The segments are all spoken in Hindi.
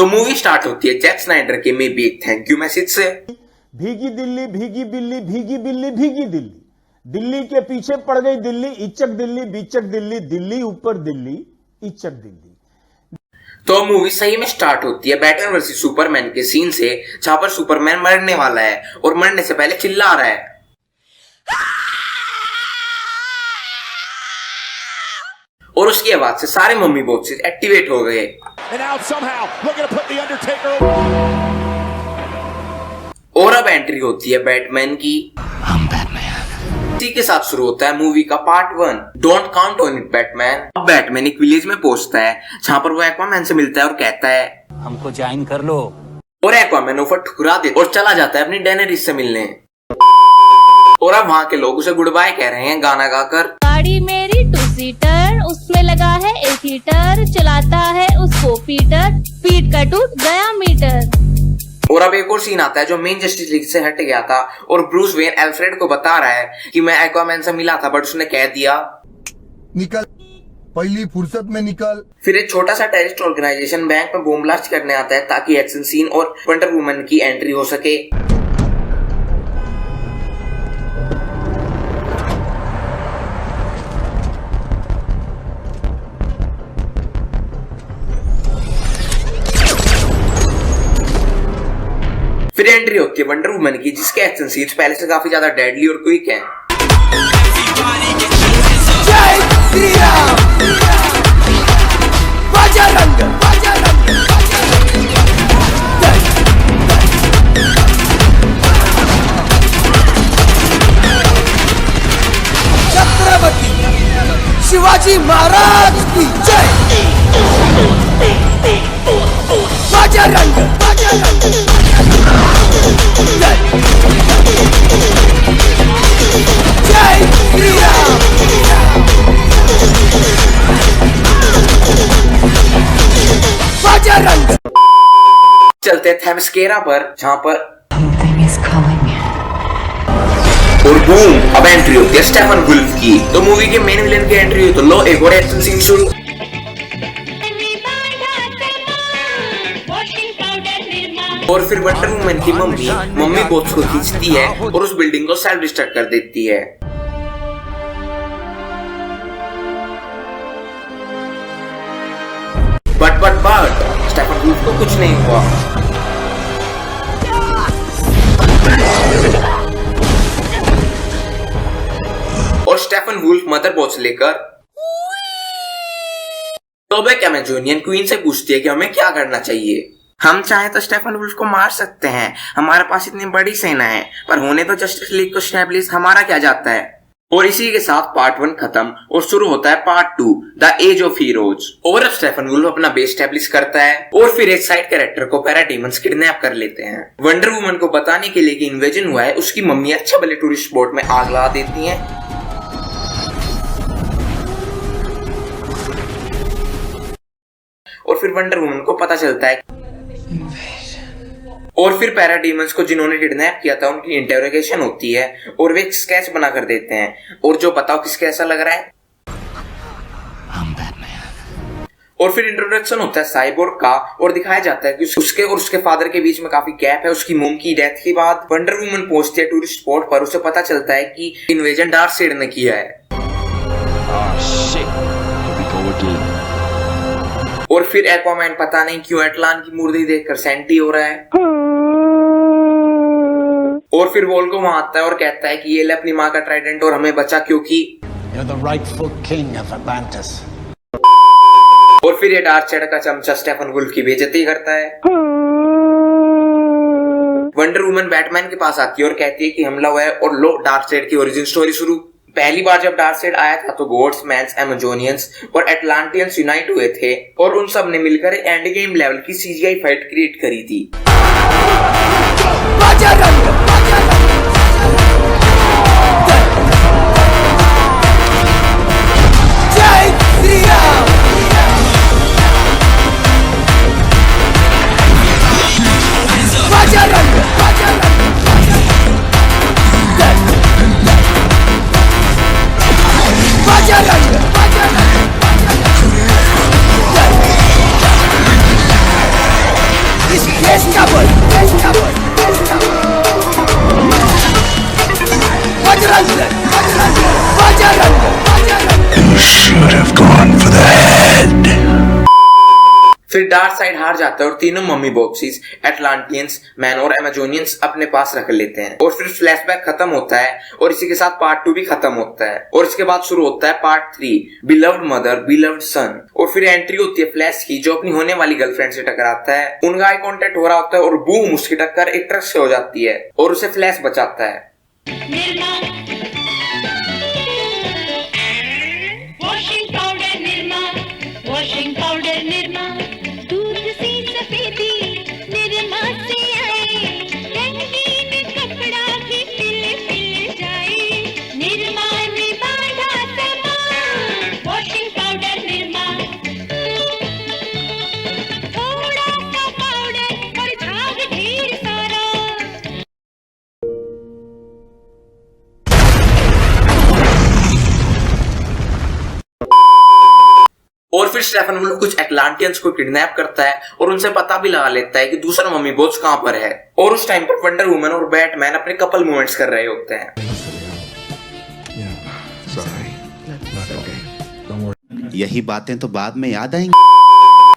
तो मूवी स्टार्ट होती है जैक स्नाइडर के मे बी एक थैंक यू मैसेज से। भीगी दिल्ली भीगी बिल्ली भीगी बिल्ली भीगी दिल्ली, दिल्ली के पीछे पड़ गई दिल्ली, इचक दिल्ली बीचक दिल्ली, दिल्ली ऊपर दिल्ली इचक दिल्ली। तो मूवी सही में स्टार्ट होती है बैटमैन वर्सेस सुपरमैन के सीन से, जहां पर सुपरमैन मरने वाला है और मरने से पहले चिल्ला रहा है। और उसकी आवाज से सारे मम्मी बॉक्सेस एक्टिवेट हो गए। और अब एंट्री होती है बैटमैन की। इसी के साथ शुरू होता है मूवी का part 1, don't count on it Batman. अब बैटमैन एक विलेज में पहुंचता है जहां पर वो एक्वामैन से मिलता है और कहता है हमको ज्वाइन कर लो। और एक्वामैन ऑफर ठुकरा देता और चला जाता है अपनी डेनेरिस से मिलने। और अब वहाँ के लोग उसे गुड बाय कह रहे हैं गाना गाकर। गाड़ी मेरी 2 सीटर, उसमें लगा है 1 लीटर, चलाता है उसको पीटर, स्पीड का टूट गया मीटर। और अब एक और सीन आता है जो मेन जस्टिस लीग से हट गया था और ब्रूस वेन एल्फ्रेड को बता रहा है कि मैं एक्वामैन से मिला था, बट उसने कह दिया निकल, पहली फुर्सत में निकल। फिर एक छोटा सा टेररिस्ट ऑर्गेनाइजेशन बैंक में बम ब्लास्ट करने आता है ताकि एक्शन सीन और वंडर वुमन की एंट्री हो सके। फिर एंट्री होती है वंडर वुमन की, जिसके एक्शन सीन्स पहले से काफी ज्यादा डेडली और क्विक हैं। छत्रपति शिवाजी महाराज की जय। बजरंग जय श्री राम। बजरंग। चलते हैं थेमस्केरा पर, जहां पर और बूम अब एंट्री होती है स्टेफन वुल्फ की। तो मूवी के मेन विलेन की एंट्री हुई तो लो एक और एक्शन सीन शुरू। और फिर वंडर वुमन की मम्मी बोट्स को खींचती है और उस बिल्डिंग को सेल्फ डिस्ट्रक्ट कर देती है। बट स्टेफन वुल्फ को कुछ नहीं हुआ। और स्टेफन वुल्फ मदर बॉक्स लेकर तो बेक अमेजोनियन क्वीन से पूछती है कि हमें क्या करना चाहिए। हम चाहे तो स्टेफन वुल्फ को मार सकते हैं, हमारे पास इतनी बड़ी सेना है, पर होने तो जस्टिस लीग को एस्टैब्लिश हमारा क्या जाता है। और इसी के साथ पार्ट 1 खत्म और शुरू होता है part 2, the age of heroes. और अब स्टेफन वुल्फ अपना बेस एस्टैब्लिश करता है और फिर एक साइड कैरेक्टर को पैराडीमंस किडनैप कर लेते हैं। वंडर वुमन को बताने के लिए कि इन्वेजन हुआ है, उसकी मम्मी अच्छा भले टूरिस्ट स्पॉट में आग लगा देती है। और फिर वंडर वुमन को पता चलता है और फिर पैराडीमंस को जिन्होंने किडनैप किया था उनकी इंटेरोगेशन होती है और वे एक स्केच बना कर देते हैं। और जो बताओ किसके ऐसा लग रहा है। और फिर इंट्रोडक्शन होता है साइबोर्ग का और दिखाया जाता है कि उसके और उसके फादर के बीच में काफी गैप है। उसकी मॉम की डेथ के बाद वंडर वुमन पहुंचती है टूरिस्ट स्पॉट पर, उसे पता चलता है कि इन्वेजन डार्कसाइड ने किया है। और फिर एक्वामैन पता नहीं क्यों एटलान की मूर्ति देखकर सेंटी हो रहा है। और फिर वोल्को वहां आता है और कहता है कि ये ले अपनी माँ का ट्राइडेंट और हमें बचा, क्योंकि You're the rightful king of Atlantis. और फिर ये डार्कसाइड का चमचा स्टेफन वुल्फ की बेइज्जती करता है। वंडर वुमन बैटमैन के पास आती है और कहती है कि हमला हुआ है और लो डार्कसाइड की ओरिजिन स्टोरी शुरू। पहली बार जब डार्कसाइड आया था तो गॉड्स, मैंस, एमेजोनियंस और एटलांटियंस यूनाइट हुए थे और उन सब ने मिलकर एंड गेम लेवल की सीजीआई फाइट क्रिएट करी थी। देश का बल बजरंग बजरंग फिर डार्क साइड हार जाता है और तीनों मम्मी बॉक्सिस एटलांटियंस, मैन और अमेजोनियंस अपने पास रख लेते हैं। और फिर फ्लैशबैक खत्म होता है और इसी के साथ पार्ट 2 भी खत्म होता है। और इसके बाद शुरू होता है पार्ट 3, बिलव्ड मदर बिलव्ड सन। और फिर एंट्री होती है फ्लैश की, जो अपनी होने वाली गर्लफ्रेंड से टकराता है। उनका आई कांटेक्ट हो रहा होता है और बूम, उसकी टक्कर एक ट्रक से हो जाती है और उसे फ्लैश बचाता है। वॉशिंग पाउडर निरमा, दूध सी सफेदी निरमा से आए, रंगीन कपड़ा भी पिल जाए, निरमा ने बांधा सामान, वॉशिंग पाउडर निरमा, थोड़ा सा पाउडर और झाग ढेर सारा। और फिर स्टेफन वुल्फ कुछ एटलांटियंस को किडनैप करता है और उनसे पता भी लगा लेता है कि दूसरा मम्मी बॉक्स कहां पर है। और उस टाइम पर वंडर वुमन और बैटमैन अपने कपल मूवमेंट्स कर रहे होते हैं। यही बातें तो बाद में याद आएंगी।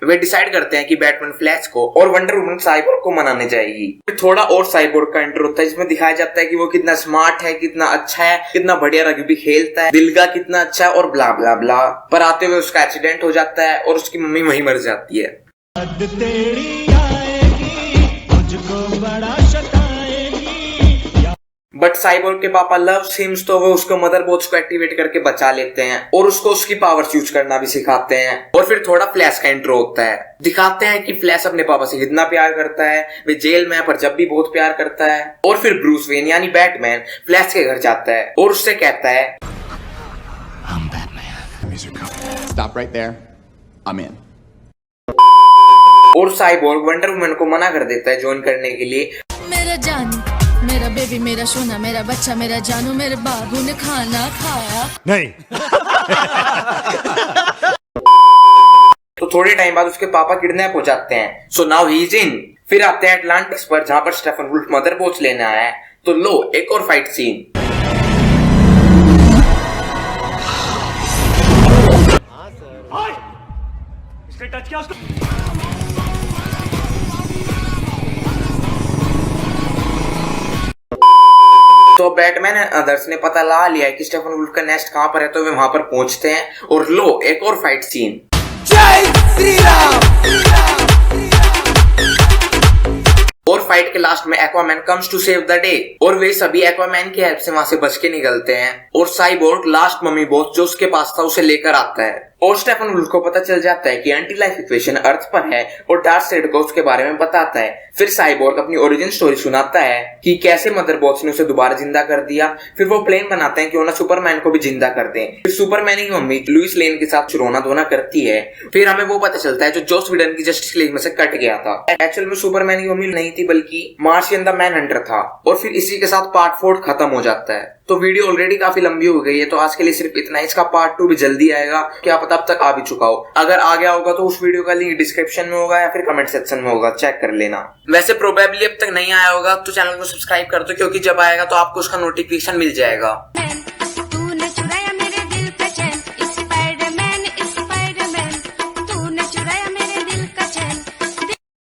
वे डिसाइड करते हैं कि बैटमैन फ्लैश को और वंडर वुमन साइबोर्ग को मनाने जाएगी। फिर थोड़ा और साइबोर्ग का इंटर होता है, जिसमें दिखाया जाता है कि वो कितना स्मार्ट है, कितना अच्छा है, कितना बढ़िया रग्बी खेलता है, दिल का कितना अच्छा है और ब्ला ब्ला ब्ला। पर आते हुए उसका एक्सीडेंट हो जाता है और उसकी मम्मी वहीं मर जाती है। बट साइबोर्ग के पापा लव सिम्स तो वो उसको मदरबोर्ड्स को एक्टिवेट करके बचा लेते हैं और उसको उसकी पावर्स यूज करना भी सिखाते हैं। और फिर थोड़ा फ्लैश का इंट्रो होता है, दिखाते हैं कि फ्लैश अपने पापा से कितना प्यार करता है, वे जेल में है पर जब भी बहुत प्यार करता है। और फिर ब्रूस वेन यानी बैटमैन फ्लैश के घर जाता है और उससे कहता है Stop right there. I'm in. और साइबोर्ग वंडर वुमन को मना कर देता है ज्वाइन करने के लिए। मेरा जानू, मेरा बेबी, मेरा सोना, मेरा बच्चा, मेरा जानू, मेरे बाबू ने खाना खाया नहीं। तो थोड़े टाइम बाद उसके पापा किडनैप हो जाते हैं। So now he is in. फिर आते हैं अटलांटिस पर, जहां पर स्टेफन वुल्फ मदरबोर्ड्स लेने आया है। तो लो एक और फाइट सीन। तो बैटमैन एंड अदर्स ने पता लगा लिया है कि स्टेफन वुल्फ का नेस्ट कहां पर है, तो वे वहां पर पहुंचते हैं और लो एक और फाइट सीन। जय श्री राम। और फाइट के लास्ट में Aquaman comes to save the day और वे सभी एक्वामैन की हेल्प से वहां से बच के निकलते हैं। और साइबोर्ग लास्ट मम्मी बॉक्स जो उसके पास था उसे लेकर आता है। और स्टेफन वुल्फ को पता चल जाता है कि एंटी लाइफ इक्वेशन अर्थ पर है और डार्कसाइड को उसके बारे में बताता है। फिर साइबोर्ग अपनी ओरिजिन स्टोरी सुनाता है कि कैसे मदरबॉक्स ने उसे दोबारा जिंदा कर दिया। फिर वो प्लान बनाते हैं कि ना सुपरमैन को भी जिंदा कर दें। फिर सुपरमैन की मम्मी लुइस लेन के साथ रोना धोना करती है। फिर हमें वो पता चलता है जो जोस व्हीडन की जस्टिस लीग में से कट गया था। एक्चुअल में सुपरमैन की मम्मी नहीं थी बल्कि मार्शियन द मैन हंटर था। और फिर इसी के साथ पार्ट 4 खत्म हो जाता है। तो वीडियो ऑलरेडी काफी लंबी हो गई है, तो आज के लिए सिर्फ इतना ही। इसका पार्ट 2 भी जल्दी आएगा, क्या पता अब तक आ भी चुका हो। अगर आ गया होगा तो उस वीडियो का लिंक डिस्क्रिप्शन में होगा या फिर कमेंट सेक्शन में होगा, चेक कर लेना। वैसे प्रोबेबली अब तक नहीं आया होगा तो चैनल को सब्सक्राइब कर दो, क्योंकि जब आएगा तो आपको उसका नोटिफिकेशन मिल जाएगा।